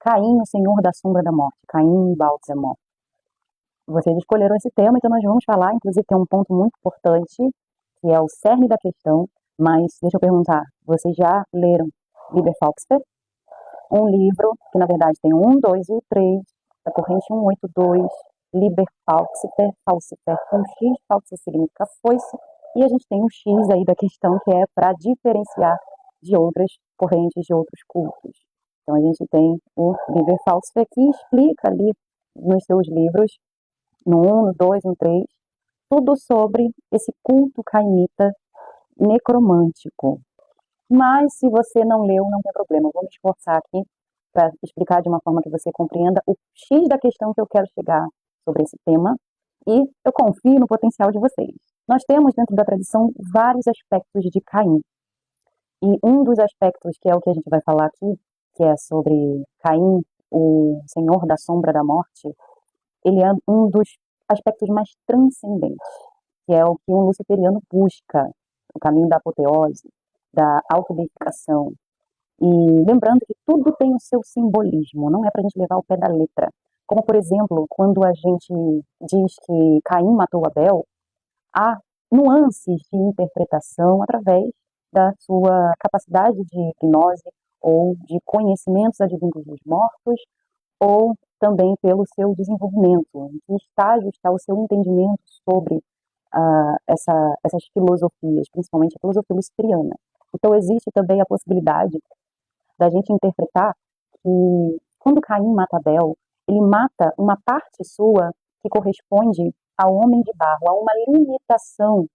Caim, o Senhor da Sombra da Morte, Caim Baltzamor. Vocês escolheram esse tema, então nós vamos falar, inclusive tem um ponto muito importante, que é o cerne da questão, mas deixa eu perguntar, vocês já leram Liber Falcifer? Um livro que na verdade tem o 1, 2 e o 3, da corrente 182, Liber Falcifer, Falcifer com X, Falcifer significa foice, e a gente tem um X aí da questão que é para diferenciar de outras correntes, de outros cultos. Então a gente tem o Liber Falcifer que explica ali nos seus livros, no 1, no 2, no 3, tudo sobre esse culto cainita necromântico. Mas se você não leu, não tem problema. Eu vou me esforçar aqui para explicar de uma forma que você compreenda o X da questão que eu quero chegar sobre esse tema. E eu confio no potencial de vocês. Nós temos dentro da tradição vários aspectos de Caim. E um dos aspectos, que é o que a gente vai falar aqui, que é sobre Caim, o Senhor da Sombra da Morte, ele é um dos aspectos mais transcendentes, que é o que um luciferiano busca, o caminho da apoteose, da autodeificação. E lembrando que tudo tem o seu simbolismo, não é para a gente levar ao pé da letra. Como, por exemplo, quando a gente diz que Caim matou Abel, há nuances de interpretação através da sua capacidade de hipnose ou de conhecimentos advindos dos mortos, ou também pelo seu desenvolvimento, em que estágio está o seu entendimento sobre essas filosofias, principalmente a filosofia luciferiana. Então existe também a possibilidade da gente interpretar que quando Caim mata Abel, ele mata uma parte sua que corresponde ao homem de barro, a uma limitação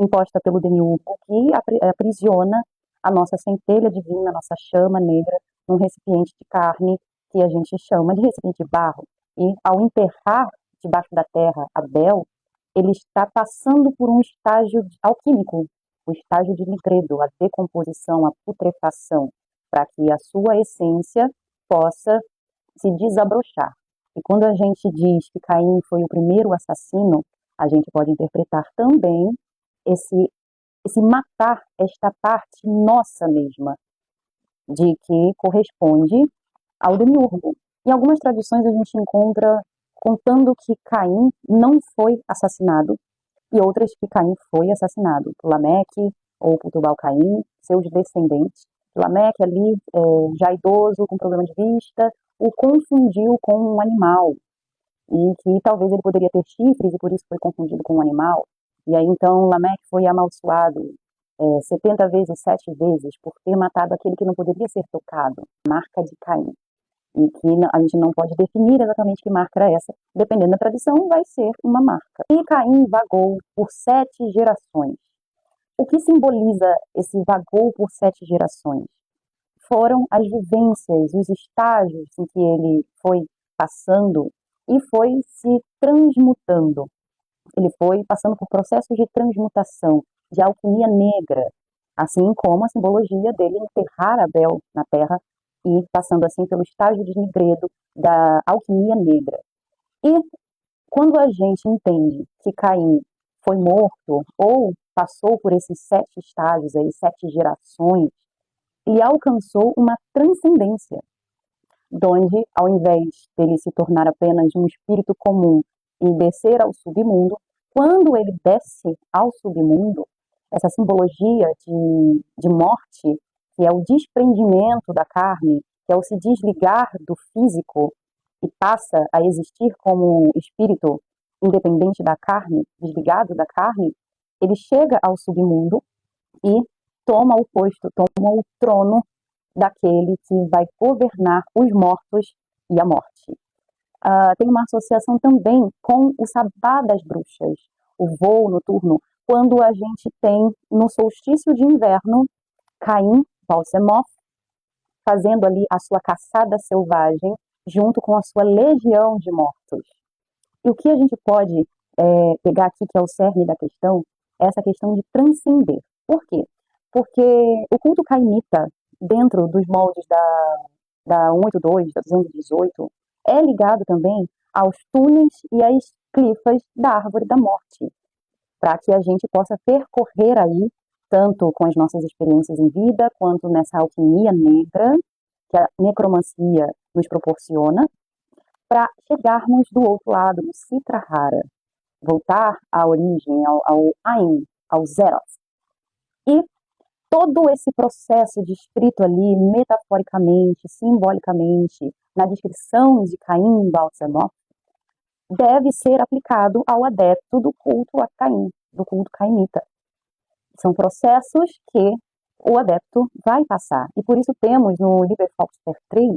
imposta pelo demiurgo que aprisiona a nossa centelha divina, a nossa chama negra, num recipiente de carne que a gente chama de recipiente de barro. E ao enterrar debaixo da terra Abel, ele está passando por um estágio alquímico, o estágio de nigredo, a decomposição, a putrefação, para que a sua essência possa se desabrochar. E quando a gente diz que Caim foi o primeiro assassino, a gente pode interpretar também esse matar esta parte nossa mesma, de que corresponde ao demiurgo. Em algumas tradições a gente encontra contando que Caim não foi assassinado, e outras que Caim foi assassinado por Lameque ou por Tubal-Caim, seus descendentes. Lameque ali, já idoso, com problema de vista, o confundiu com um animal, e que talvez ele poderia ter chifres e por isso foi confundido com um animal. E aí então Lameque foi amaldiçoado 70 vezes, 7 vezes, por ter matado aquele que não poderia ser tocado, marca de Caim. E que a gente não pode definir exatamente que marca era essa, dependendo da tradição, vai ser uma marca. E Caim vagou por 7 gerações. O que simboliza esse vagou por 7 gerações? Foram as vivências, os estágios em que ele foi passando e foi se transmutando. Ele foi passando por processos de transmutação, de alquimia negra, assim como a simbologia dele enterrar Abel na terra e passando assim pelo estágio de nigredo da alquimia negra. E quando a gente entende que Caim foi morto ou passou por esses 7 estágios, aí, 7 gerações, ele alcançou uma transcendência, onde, ao invés dele se tornar apenas um espírito comum e descer ao submundo, quando ele desce ao submundo, essa simbologia de morte, que é o desprendimento da carne, que é o se desligar do físico e passa a existir como espírito independente da carne, desligado da carne, ele chega ao submundo e toma o posto, toma o trono daquele que vai governar os mortos e a morte. Tem uma associação também com o sabá das bruxas, o voo noturno, quando a gente tem no solstício de inverno Caim, Baltzamor, fazendo ali a sua caçada selvagem junto com a sua legião de mortos. E o que a gente pode pegar aqui, que é o cerne da questão, é essa questão de transcender. Por quê? Porque o culto cainita, dentro dos moldes da 182, da 218, é ligado também aos túneis e às clifas da árvore da morte, para que a gente possa percorrer aí, tanto com as nossas experiências em vida, quanto nessa alquimia negra, que a necromancia nos proporciona para chegarmos do outro lado, no Citrahara, voltar à origem, ao Ain, ao Zeros. E todo esse processo descrito ali, metaforicamente, simbolicamente, na descrição de Caim Baal Zemoth, deve ser aplicado ao adepto do culto a Caim, do culto caimita. São processos que o adepto vai passar. E por isso temos no Liber Foxter 3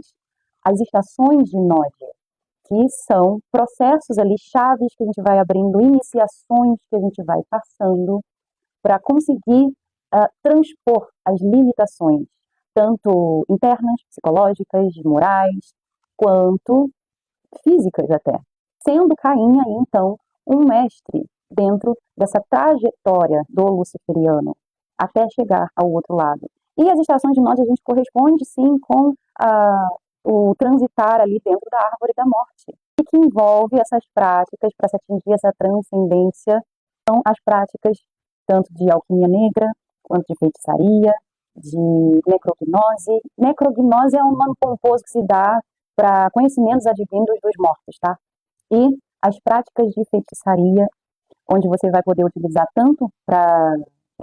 as estações de Nod, que são processos ali, chaves que a gente vai abrindo, iniciações que a gente vai passando para conseguir transpor as limitações, tanto internas, psicológicas, morais, quanto físicas até. Sendo Caim aí, então, um mestre dentro dessa trajetória do luciferiano até chegar ao outro lado. E as estações de Nod a gente corresponde, sim, com o transitar ali dentro da árvore da morte, e que envolve essas práticas para se atingir essa transcendência, são as práticas tanto de alquimia negra, quanto de feitiçaria, de necrognose. Necrognose é um nome pomposo que se dá para conhecimentos advindos dos mortos, tá? E as práticas de feitiçaria, onde você vai poder utilizar tanto para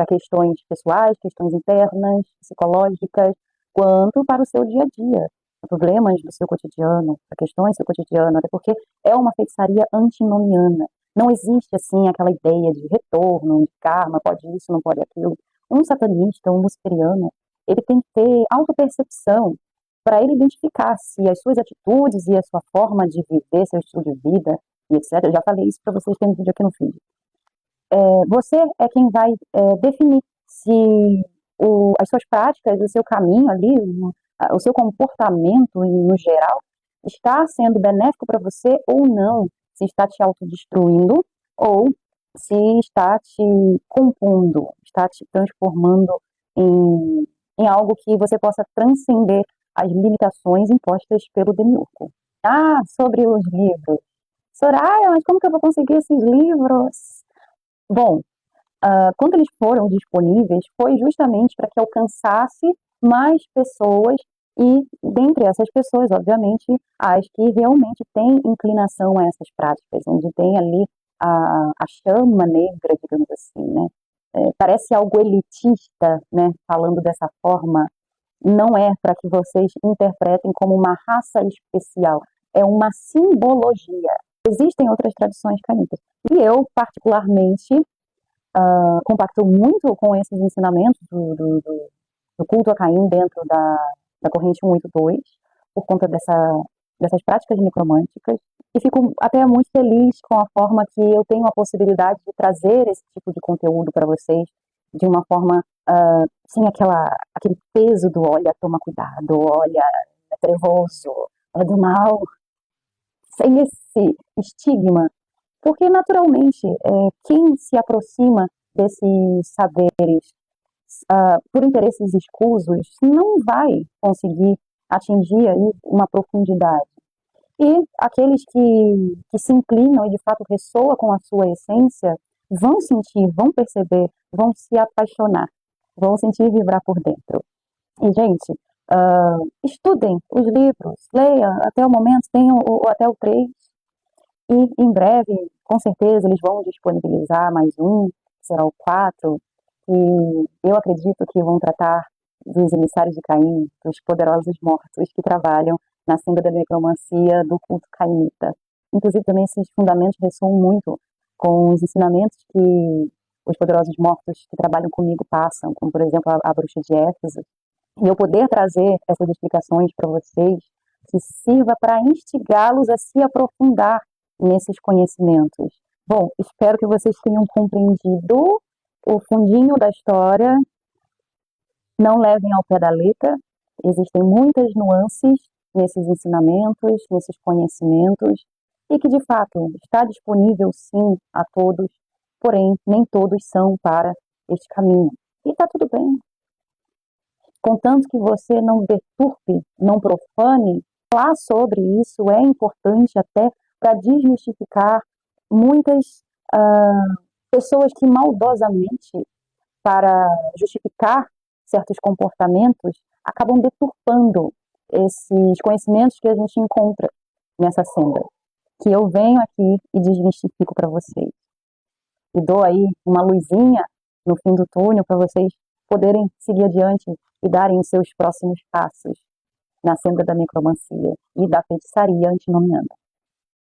questões pessoais, questões internas, psicológicas, quanto para o seu dia a dia, problemas do seu cotidiano, questões do seu cotidiano, até porque é uma feitiçaria antinomiana. Não existe, assim, aquela ideia de retorno, de karma, pode isso, não pode aquilo. Um satanista, um luciferiano, ele tem que ter autopercepção para ele identificar se as suas atitudes e a sua forma de viver, seu estilo de vida, e etc. Eu já falei isso para vocês, tem um vídeo aqui no feed. Você é quem vai definir se as suas práticas, o seu caminho ali, o seu comportamento no geral, está sendo benéfico para você ou não, se está te autodestruindo ou se está te compondo, está te transformando em algo que você possa transcender as limitações impostas pelo demiurgo. Sobre os livros. Soraya, mas como que eu vou conseguir esses livros? Bom, quando eles foram disponíveis, foi justamente para que alcançasse mais pessoas e, dentre essas pessoas, obviamente, as que realmente têm inclinação a essas práticas, onde tem ali a chama negra, digamos assim, né? Parece algo elitista, né? Falando dessa forma, não é para que vocês interpretem como uma raça especial, é uma simbologia. Existem outras tradições caídas. E eu, particularmente, compacto muito com esses ensinamentos do culto a Caim dentro da corrente 182, por conta dessas práticas necromânticas, e fico até muito feliz com a forma que eu tenho a possibilidade de trazer esse tipo de conteúdo para vocês de uma forma sem aquele peso do olha, toma cuidado, olha, é trevoso, é do mal, sem esse estigma, porque naturalmente quem se aproxima desses saberes por interesses escusos não vai conseguir atingir aí uma profundidade. E aqueles que se inclinam e de fato ressoa com a sua essência vão sentir, vão perceber, vão se apaixonar, vão sentir vibrar por dentro. E, gente, estudem os livros, leiam até o momento, tenham até o 3, e em breve, com certeza, eles vão disponibilizar mais um, será o 4, e eu acredito que vão tratar dos emissários de Caim, dos poderosos mortos que trabalham na senda da necromancia do culto caimita. Inclusive, também esses fundamentos ressoam muito com os ensinamentos que os poderosos mortos que trabalham comigo passam, como, por exemplo, a bruxa de Éfeso. E eu poder trazer essas explicações para vocês que sirva para instigá-los a se aprofundar nesses conhecimentos. Bom, espero que vocês tenham compreendido o fundinho da história. Não levem ao pé da letra, existem muitas nuances nesses ensinamentos, nesses conhecimentos, e que de fato está disponível sim a todos, porém nem todos são para este caminho. E está tudo bem. Contanto que você não deturpe, não profane, falar sobre isso é importante até para desmistificar muitas pessoas que maldosamente, para justificar certos comportamentos, acabam deturpando esses conhecimentos que a gente encontra nessa senda, que eu venho aqui e desmistifico para vocês. E dou aí uma luzinha no fim do túnel para vocês poderem seguir adiante e darem os seus próximos passos na senda da necromancia e da feitiçaria antinominanda.